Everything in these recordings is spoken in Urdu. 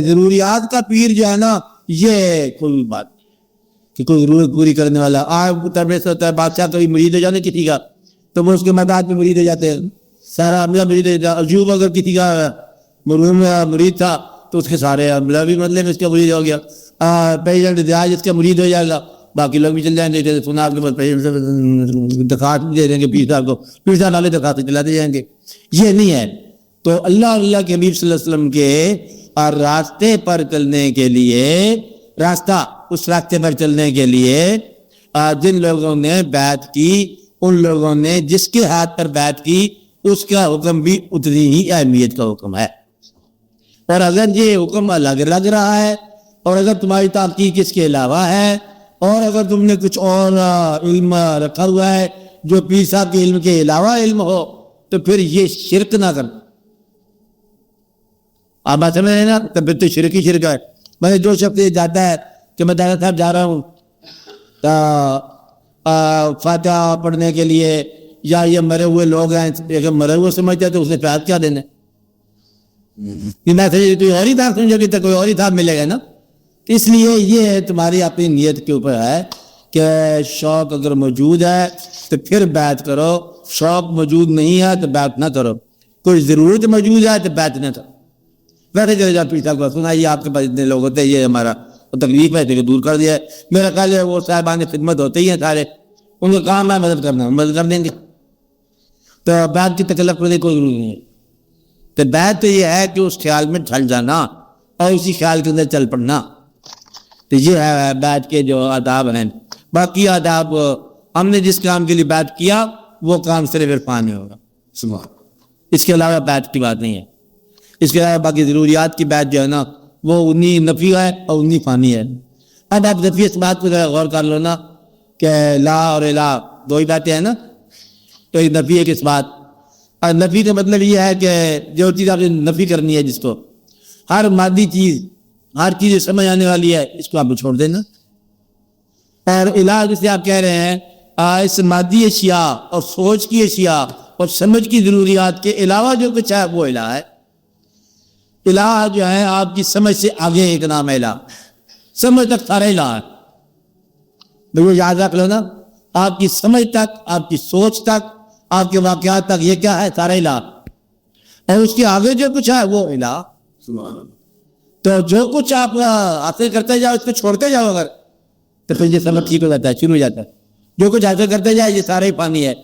ضروریات کا پیر جو ہے نا یہ کوئی بات کہ کوئی ضرورت پوری کرنے والا آپ طرف سے ہوتا ہے. بادشاہ کبھی مرید ہو جانے کسی کا تو وہ اس کے مداد میں مرید ہو جاتے ہیں, سارا عملہ مرید ہو جاتا. ایوب اگر کسی کا مرحوم مرید تھا تو اس کے سارے عملہ بھی مطلب اس کا مرید ہو گیا. پیشنٹ ریاض اس کا مرید ہو جائے گا, باقی لوگ بھی چل جائیں گے. سنا آپ کے پاس پیشنٹ درخواست بھی دے دیں گے پیر صاحب کو, پیر صاحب والے درخواست چلاتے جائیں گے. یہ نہیں ہے. تو اللہ کے حبیب صلی اللہ علیہ وسلم کے راستے پر چلنے کے لیے, راستہ اس راستے پر چلنے کے لیے جن لوگوں نے بیعت کی, ان لوگوں نے جس کے ہاتھ پر بیعت کی اس کا حکم بھی اتنی ہی اہمیت کا حکم ہے. اور اگر یہ حکم الگ لگ رہا ہے, اور اگر تمہاری تحقیق اس کے علاوہ ہے, اور اگر تم نے کچھ اور علم رکھا ہوا ہے جو پیر صاحب کے علم کے علاوہ علم ہو, تو پھر یہ شرک نہ کرنا. آپ بات سمجھ رہے ہیں نا, تب تو شرک ہی شرک ہے. میں جو شخص یہ جاتا ہے کہ میں دادا صاحب جا رہا ہوں فاتحہ پڑھنے کے لیے, یا یہ مرے ہوئے لوگ ہیں, اگر مرے ہوئے سمجھتے ہیں تو اسے پیار کیا دینا, تو اور ہی تھا سمجھو کہ کوئی اور ہی تھا ملے گا نا. اس لیے یہ تمہاری اپنی نیت کے اوپر ہے کہ شوق اگر موجود ہے تو پھر بیعت کرو, شوق موجود نہیں ہے تو بیعت نہ کرو. کوئی ضرورت موجود ہے تو بیعت نہ کرو. ویسے چلے جاؤ پیچھا کو سنا یہ آپ کے پاس اتنے لوگ ہوتے ہیں, یہ ہمارا تکلیف ہے, دور کر دیا ہے. میرا خیال ہے وہ صاحبان خدمت ہوتے ہی ہیں سارے, ان کا کام ہے مدد کرنا, مدد کر دیں گے. تو بیعت کی تکلف کرنے کوئی ضرورت نہیں ہے. تو بیعت تو یہ ہے کہ اس خیال میں ڈھل جانا اور اسی خیال کے اندر چل پڑنا. تو یہ ہے بیعت کے جو آداب ہیں. باقی آداب ہم نے جس کام کے لیے بیعت کیا وہ کام صرف عرفان میں ہوگا, اس کے علاوہ بیعت کی بات نہیں ہے. اس کے علاوہ باقی ضروریات کی بیعت جو ہے نا وہ انی نفی ہے اور انی فانی ہے. اب آپ نفی اس بات کو ذرا غور کر لو نا کہ لا اور الہ دو ہی باتیں ہیں نا, تو ایک نفی ایک اس بات. اور نفی کا مطلب یہ ہے کہ جو چیز آپ نے نفی کرنی ہے, جس کو ہر مادی چیز, ہر چیز سمجھ آنے والی ہے, اس کو آپ چھوڑ دینا. اور الہ جسے آپ کہہ رہے ہیں اس مادی اشیاء اور سوچ کی اشیاء اور سمجھ کی ضروریات کے علاوہ جو کچھ ہے وہ الہ ہے. الہ جو ہے آپ کی سمجھ سے آگے ایک نام ہے الہ, سمجھ تک سارا الہ ہے. بالکل یاد رکھ لو نا, آپ کی سمجھ تک, آپ کی سوچ تک, آپ کے واقعات تک یہ کیا ہے, سارا الہ. اور اس کے آگے جو کچھ ہے وہ الہ. تو جو کچھ آپ حاصل کرتے جاؤ اس کو چھوڑتے جاؤ اگر, تو پھر یہ سمجھ ٹھیک ہو جاتا ہے, شروع ہو جاتا ہے. جو کچھ حاصل کرتے جائے یہ سارے فانی ہے.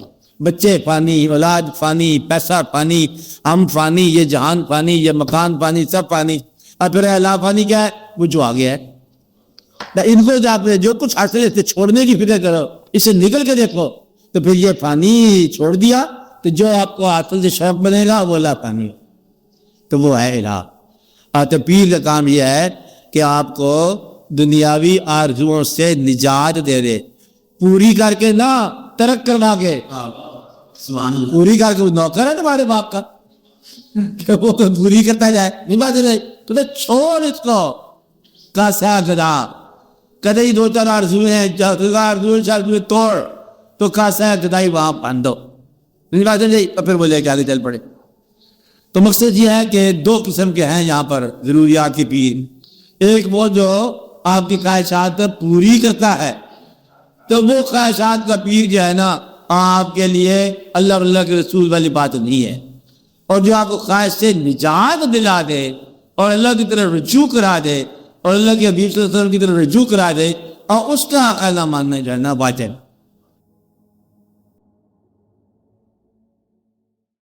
بچے فانی, اولاد فانی, پیسہ فانی, ہم فانی, یہ جہان فانی, یہ مکان فانی, سب فانی. اور پھر الہ فانی کیا ہے, وہ جو آگے ہے. ان کو آپ جو کچھ حاصل ہے چھوڑنے کی فکر کرو, اسے نکل کے دیکھو, تو پھر یہ فانی چھوڑ دیا تو جو آپ کو حاصل سے شوق بنے گا وہ الہ فانی, تو وہ ہے الہ. تو پیر کا کام یہ ہے کہ آپ کو دنیاوی آرزوؤں سے نجات دے دے, پوری کر کے نہ ترک کروا کے. پوری کر کے نوکر ہے تمہارے باپ کا کہ وہ پوری کرتا جائے, نہیں بات نہیں. تو چھوڑ اس کو کاسا گدا, کدے ہی دو چار آرزویں توڑ تو کاسا گدائی وہاں باندھ دو, نہیں بات نہیں. تو پھر وہ لے کے آگے چل پڑے. تو مقصد یہ ہے کہ دو قسم کے ہیں یہاں پر ضروریات کے پیر. ایک وہ جو آپ کی خواہشات پوری کرتا ہے, تو وہ خواہشات کا پیر جو ہے نا آپ کے لیے اللہ اور اللہ کے رسول والی بات نہیں ہے. اور جو آپ کو خواہش سے نجات دلا دے اور اللہ کی طرف رجوع کرا دے اور اللہ کے حبیب صلی اللہ علیہ وسلم کی طرف رجوع کرا دے, اور اس کا عقیدہ ماننا جو ہے نا باطل.